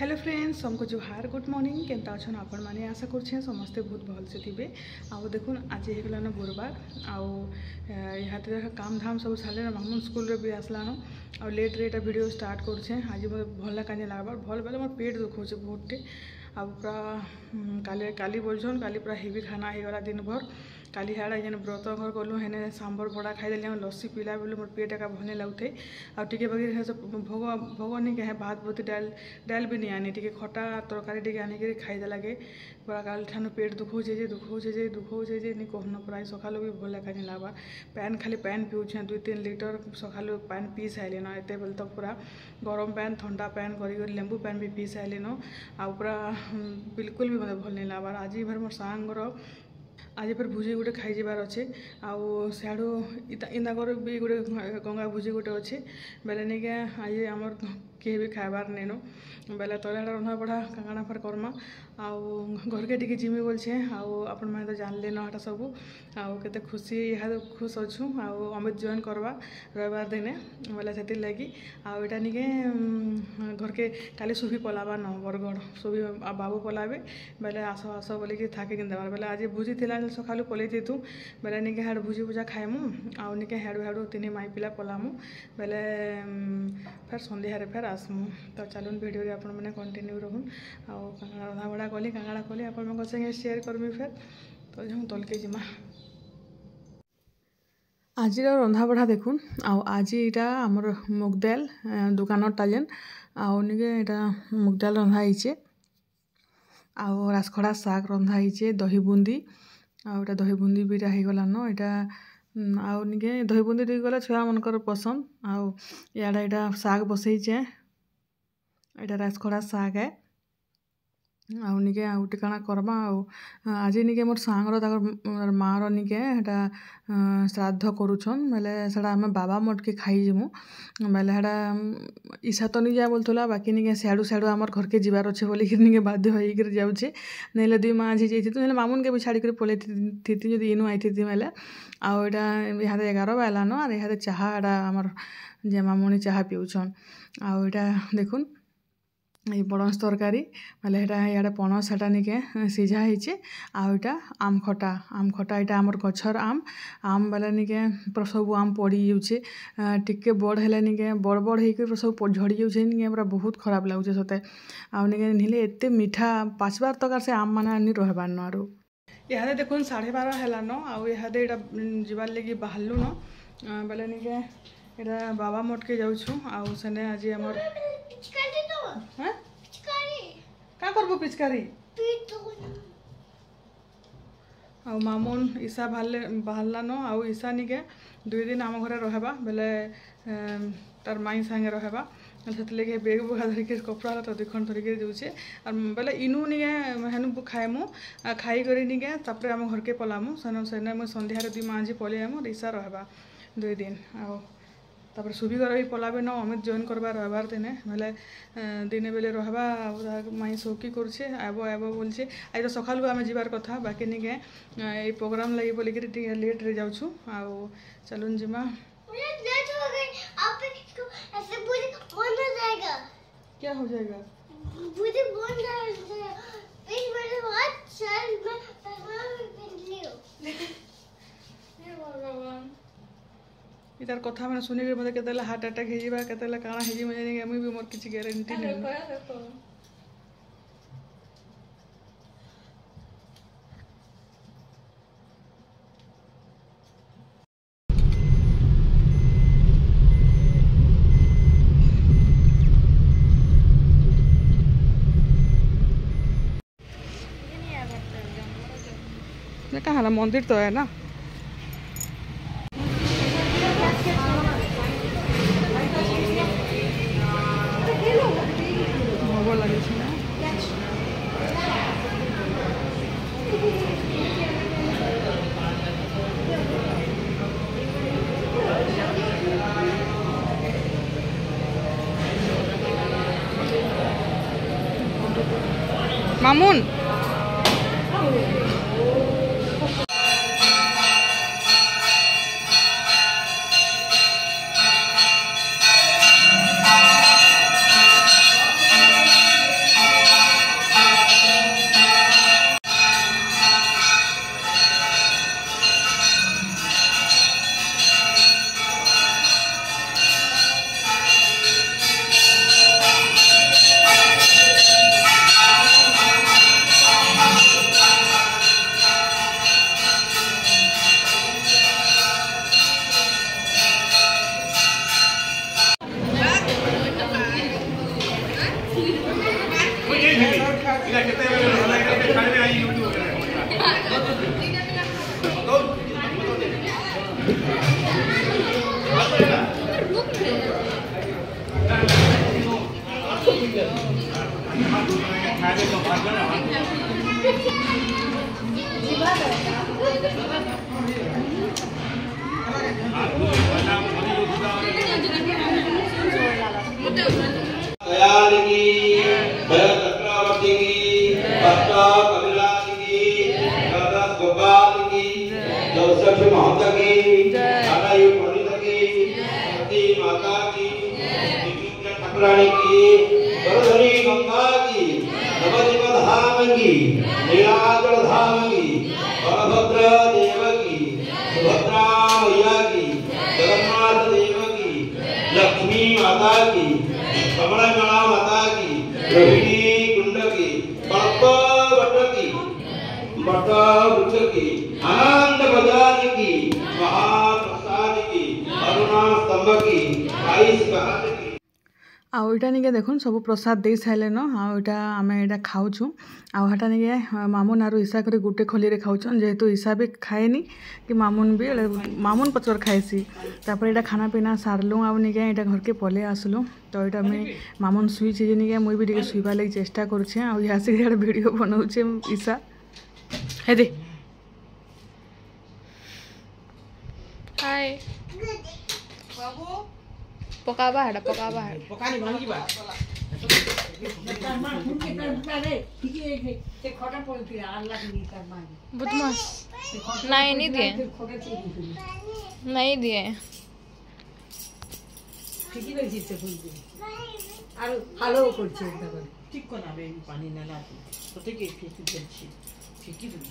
Hello friends हमको जुहार good morning केनता अच्छन आपण मैंने आशा करछे समस्ते बहुत भल से थे। आउ देखुन आज होगलान गुरुवार आउ यहाँ काम धाम सब सारे मामून स्कूल भी आसलान आ लेट रे वीडियो स्टार्ट करछे। आज मत भल कानी लागबार भल बेले मोर पेट दुखोचे बहुतटे आ पूरा काली बोलछन काली पूरा हेवी खाना होगला दिन भर काली हाड़ा जेन व्रत घर गलु हेने सांबर बड़ा खाईदेली लस्सी पीला बोले मोर पेट एका भल लगुथे आगे बगे भोग भोग नहीं कहे भात भूत डाल भी नहीं आनी टी खटा तरकारी टी आनिक खाईदे लगे पूरा काल ठान पेट दुखोचे नहीं कहन प्राय सका भी भल एका नहीं लगवा पैन खाली पैन पीऊे 2-3 लीटर सका पैन पी सारे एत बेले तो पूरा गरम पैन ठंडा पैन कर लेंबू पैन भी पी सारे आ पूरा बिल्कुल भी मतलब भल नहीं लगवार। आज भर मोर सांगर आज फिर भुजी गोटे खाई जबार अच्छे आउ सियाड़ू इनागर भी गोटे गंगा भुजी गोटे अच्छे बेले नहीं क्या आज आमर किए भी खाबार नेनो बेले तले रंधा बढ़ा कांगड़ा फार करमा आउ घर के टी जिमी बोलछे आउ आपण मैंने तो जानले न हटा सब आउ केते खुशी यहाँ खुश अच्छू आउ अमित जॉइन करवा रविवार दिने बेले से लगी आउ एटा निके घर के काली सुफी पलाबा न बरगढ़ सुफी बाबू पलाबे बेले आस आस बोलिकी थाके कि देवार बेले आज भुजी थिला सका पलि थी बेले निके हाड़ भुजी भुजा खाएमु आउ निके हाड़ू हाड़ू 3 माई पिला पलामु बेले फिर संध्यारे फिर आसमु तो चलुन वीडियो आपण मैंने कंटिन्यू रहून आउ कांगड़ा रंधा बड़ा कली आपण संगे शेयर करमी फिर तो जो तलके जिमा आज रंधा बढ़ा देखुन आउ आज यहाँ आमर मुग दाल दुकान जेन आउ निके यहाँ मुग दाल रंधा होइछे आउ रासखड़ा साग रंधा होइछे दही बूंदी आउटा दही बूंदी भी होगलान यहाँ आउ निके दही बूंदी दी गला छुआ मनकर पसंद आउ इड़ा यहाँ साग बसईचे यहाँ रासखड़ा साग है आउ निके आउ टिकाणा करमा आउ आज निके मोर सांगर मार निके हेटा श्राद्ध करुछन बेले सेटा आम बाबा मटके खाईजिमु बेले हेटा ईसा तो नहीं जा बोलथला बाकी निके सियाड़ू सियाड़ू आमर घर के जीवार अच्छे बोली निके बाध्य होकर जाऊे नहीं 2 माँ आज जाइए तो मामून के भी छाड़ी पलि थी जो इनू आई थी मेले आउ यहाँ 11 बाजलान और यहाँ चाहा एटा आमर जे मामुनी चाहा पीऊछन आउ यहाँ देखुन ये पणस तरकारी बेले इड़ा पणस एटा निके सीझा होइछे आउ इटा आम खटा इटा आमर गछर आम बेले निके सब आम पड़ी जाऊे टिके बड़ हेले निके बड़ होकर सब झड़ी जाऊे निके पूरा बहुत खराब लगुचे सते आउ निके निले एते मीठा पाचबार तक से आम माने नहीं रहबार न आरो यहाँ देखुन 12:30 हेलान आउ यहाँ इटा जीवार लगी बाहरलु न बेले निके इटा बाबा मटके जाऊँ आउ सेने आज आमर हाँ क्या करबो पिचकारी आउ मामून ईसा बाहरलान आउ ईसा निके 2 दिन आम घरे रहबा बेले तार माई संगे रहबा से बेग बुगा धरिक कपड़ा तो 2 खंड धरिक जाऊे और बेले इनू निके हेनु खाएमु खाई कर निके तापर आम घर के पलामु सेने मुझे संध्यार 2 माँ आज पलियामु ईसा रहबा 2 दिन आउ तापर सुबी घर भी पलाबे न अमित जॉइन करवा रविवार दिने बेले दिने बेले रहबा माई सौकी करछे आबो बोलछे आज तो सकाल आम जीवार कथा बाकी निके ये प्रोग्राम लगी बोलिक लेट रे जाऊँ आउ चलुन जिमा लेट हो गई आप इसको ऐसे पूरी बंद हो जाएगा क्या हो जाएगा पूरी बंद हो जाएगा इस मेरे हाथ सर में पिन लियो हे भगवान इतार कथा मैंने सुनिक मतलब केतला हार्ट अटैक हो केतला काଣା हो मुझे भी मोर किसी गारंटी नहीं कहाँ मंदिर तो है ना भोग लगे मामून की, नीलाचल धाम की, बलभद्र देव की, सुभद्रा मैया की, जगन्नाथ देव की, लक्ष्मी माता की, कमलगणा माता की, रोहिणी कुंड की, कल्प वट की, वट वृक्ष की, आनंद बाजार की, महाप्रसाद की, अरुणा स्तंभ की, 22 घाट की। आउ इटा निके देखुन सब प्रसाद दे सारे न आउ इटा आमे इटा खाऊछु आउ हटा निके मामुन आरु ईसा करे गुटे खोली रे खाऊछन जेहेतु ईसा भी खाएनी कि मामुन भी मामुन पचर खाएसी तापर इटा खाना पीना सारलु आउ निके इटा घर के पले आसलु तो इटा मैं मामुन सुई जे निके मुई भी टिके सुइबा लागि चेष्टा करछे आउ यासी इटा वीडियो बनाउछे ईसा हे दे हाय बाबू पकाबा है पकानी भांगी बा बदमाश नहीं दिए नहीं दिए ঠিকই বেশিছে ফুলবি আর ভালো করছে এটা করে ঠিক কোনা বে পানি না না তো থেকে ফিকি দিচ্ছি ঠিকই দিস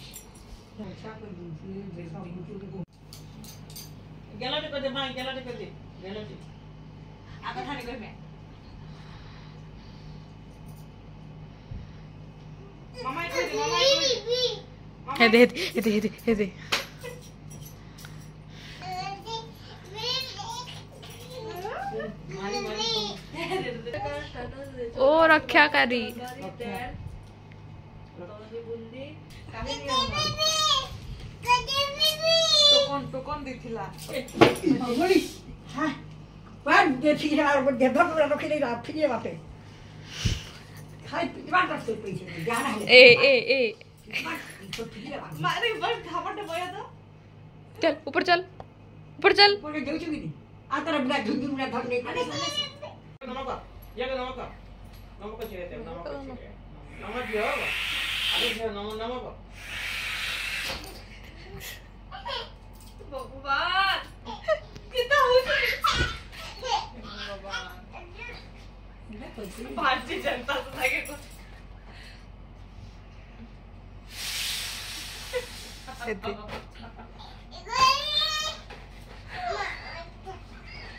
গেলাতে করে মা গেলাতে করে গেলাতে আগা ঠানি করবে মামা কই দে মামা हे दे हे दे हे दे हे दे ओ रक्षा करी टोकन दिथिला बोली हां बात देखिला और देधर रखिले फिरे बाटे खाई बात से पैसे जाना है ए मारे बस खापटे बया तो चल ऊपर चल बोले देउ छु किनी आ तर बिना झुंझुन ना धरने नमक ये नमक छिरे ते नमक दियो अरे नमक भगवान कितना हो भगवान भारतीय जनता तो लगे कुछ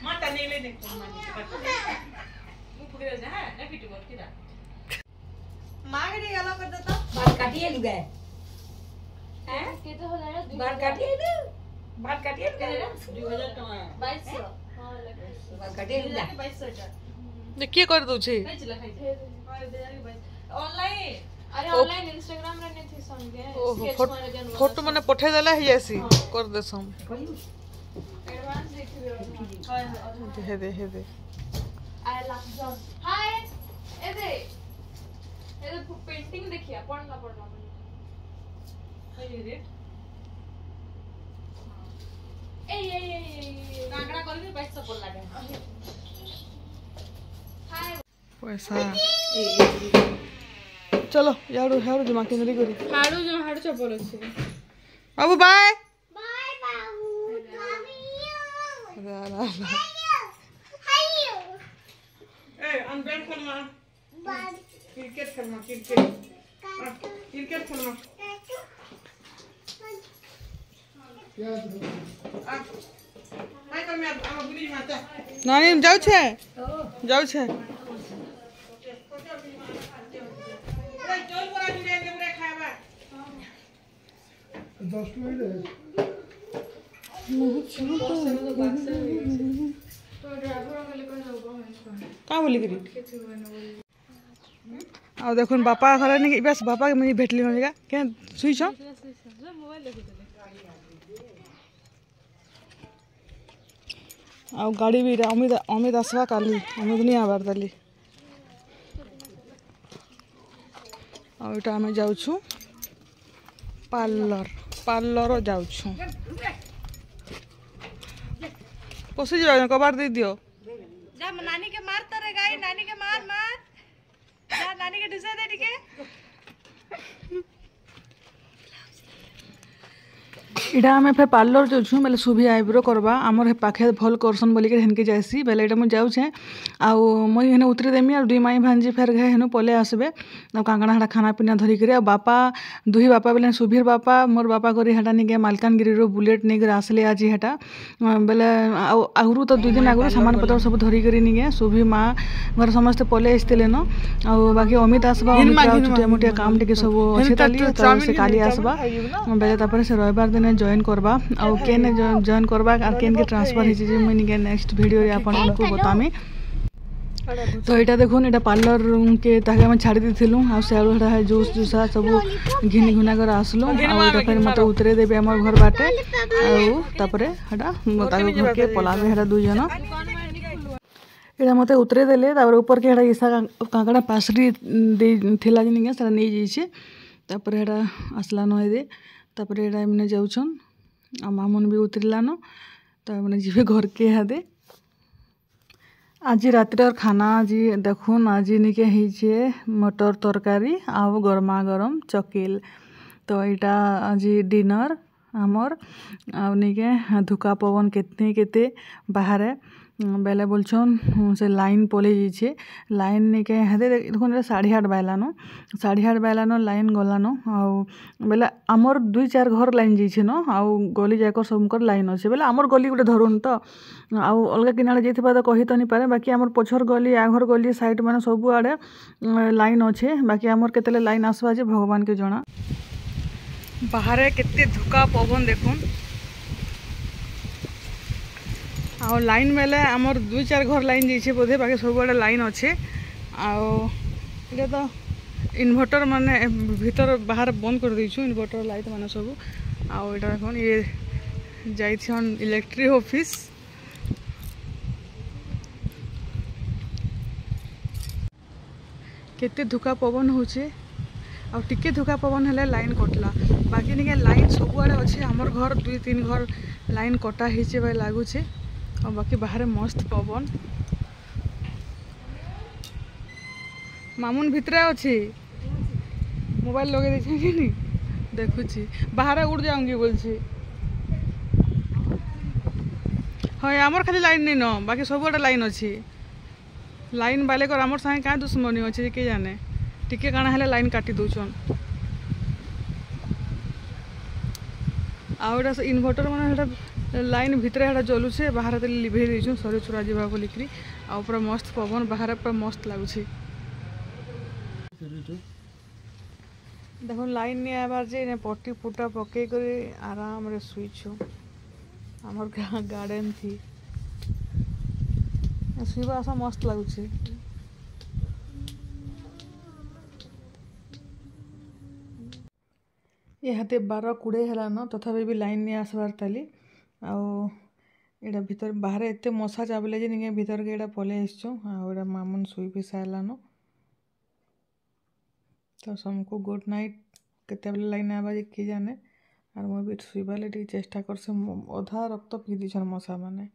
माता नहीं लेने को मानी मुंह पकड़ जा है ना पिटू बोल किरा मांग रे गला कर देता बाल काटिए लुगा हैं कितना हो जाएगा बाल काटिए ना बाल काटिए लुगा 2000 टका 2200 हां लगे बाल काटिए लुगा 2200 किए कर दउ छे नहीं चला खाई ऑनलाइन अरे ऑनलाइन इंस्टाग्राम रे नहीं थी संगे स्केच मारे जन फोटो माने पठे देला है ऐसी कर देसम एडवांस देखियो हां हे दे आई लव जॉन हाय ए दे पेंटिंग देखिए पढ़ना हाय रे ए कांगड़ा करबे 2200 पड़ लागे हाय पैसा चलो याडू जमा केंद्री करी हाडू चपल अछि बाबू बाय बाय बाबू रा हेलो ए अनबैन करना बाय क्रिकेट खेलना क्रिकेट खेलना माइकल में अब बुली माता नानी जाउ छे चल परा जुड़े देबरे खाबा 10 मिनट का बोली करी आ देखुन बापा घरे नहीं बस बापा के मुझे भेटली होगा क्या सुई छ आ गाड़ी भी अमित आसवा काली अमित नहीं आबार दाली आटा आम जाऊँ पार्लर जाऊँ पशि जा कबार दे दियो जा नानी के मार तरे गाय नानी के मार जा नानी के ढिसा दे इटा आम फिर पार्लर जाऊँ बेले सुभी आईब्रो करवा आमर पाखे भल करसन बोलिक हेनके जासी बेले इटा मुझे जाऊे आउ मुई हेने उतरी देमी और दुई माई भांजी फेर घे हेनु पले आसबे कांगड़ा हाटा खाना पीना धरिक बापा दुही बापा बेले सुभीर बापा मोर बापा करी हेटा निके मालकानगिरी बुलेट नहीं आसले आज हेटा बेले आगु तो 2 दिन आगु सामान पत्र सब धरिक निके सुभी माँ घर समस्ते पले आसते न आउ बाकी अमित आसबा छुटिया मुटिया काम टे सब अच्छे से काली आसबा बेले से रविवार दिन जॉइन करवा और केन जॉइन करवा और केन के ट्रांसफर होती मुझे निके नेक्स्ट वीडियो आपको बतामी। तो यहाँ देखुन यहाँ पार्लर के ताके हम छाड़ी दी आ से जूस जूसा सब घिनी घुना कर आसलु फिर मत उतरे देवे आम घर बाटे आउे घर के पलाबे हेटा 2 जन यहाँ मत उतरे देले ऊपर के ईसा काकड़ा पासरी थिला निके से नहीं जाइए तापर हेटा आसला नहे तापर एटा मैंने जाऊन आ मामुन भी उतरलान तो मैंने जी घर के हादे आज रातिर खाना आज देखुन आज निके हिचे मटर तरकारी आउ गरमा गरम चकिल तो यहाँ आज डिनर आमर आउ निके धुका पवन केते बाहर बेले बोलछन से लाइन पले जाइए लाइन निके हादे देखुन 8:30 बाजलान लाइन गलान आउ बेले आमर 2-4 घर लाइन जाइए न आउ गली जाक सबकर लाइन अच्छे बेले आमर गली गोटे धरुन तो आउ अलग किनारे जाइए तो कही तो नहीं पारे बाकी आमर पछर गली आघर गली साइड मान सब आड़े लाइन अच्छे बाकी आमर केतले लाइन आसवा जे भगवान के जना बाहर केते धुका पवन देखुन आ लाइन बेले आमर 2-4 घर लाइन जाइए बोधे बाकी सब आड़े लाइन अच्छे आटा तो इन्वर्टर माने भीतर बाहर बंद कर देछु इन्वर्टर लाइट माने सब आउ एटा देखन ये जाइछन इलेक्ट्रिक ऑफिस केते धुका पवन होचे आ टिके धुका पवन हेले लाइन कटला बाकी निके लाइन सब आड़े अच्छे आमर घर 2-3 घर लाइन कटा हिचे भाई लागुचे और बाकी बाहर मस्त पवन मामुन भितरे अच्छे मोबाइल लगे देखे कि नहीं देखुची बाहर उड़ जाऊंगी बोलছি हाँ आमर खाली लाइन नहीं न बाकी सब आड़े लाइन अच्छी लाइन बाले कर आमर संगे क्या दुश्मनी अच्छे किए जाने टिके काना हेले लाइन काटी दौन आउ इन्वर्टर मान लाइन भितरे हेटा जलुचे बाहर लिभे देछुन सरी चुरा जीवा बोलिकी आ पूरा मस्त पवन बाहर पूरा मस्त लगुचे देखो लाइन नहीं आबार जे पट्टी पुटा पकई कर आराम रे सुईछु आमर गार्डन थी सुईबा आसा मस्त लगुचे यहाँ 12-20 है तथापि भी लाइन नहीं आसबार ताली आटा भीतर बाहर एत मशा चाबले जे निके भीतर के एटा पले आसचु आटा मामुन सुई भी सारान तो सबको गुड नाइट केते बेले लाइन आबा जे किए जाने और मुझे सुईबाले चेष्टा कर से अधा रक्त पी दीछन मशा माने।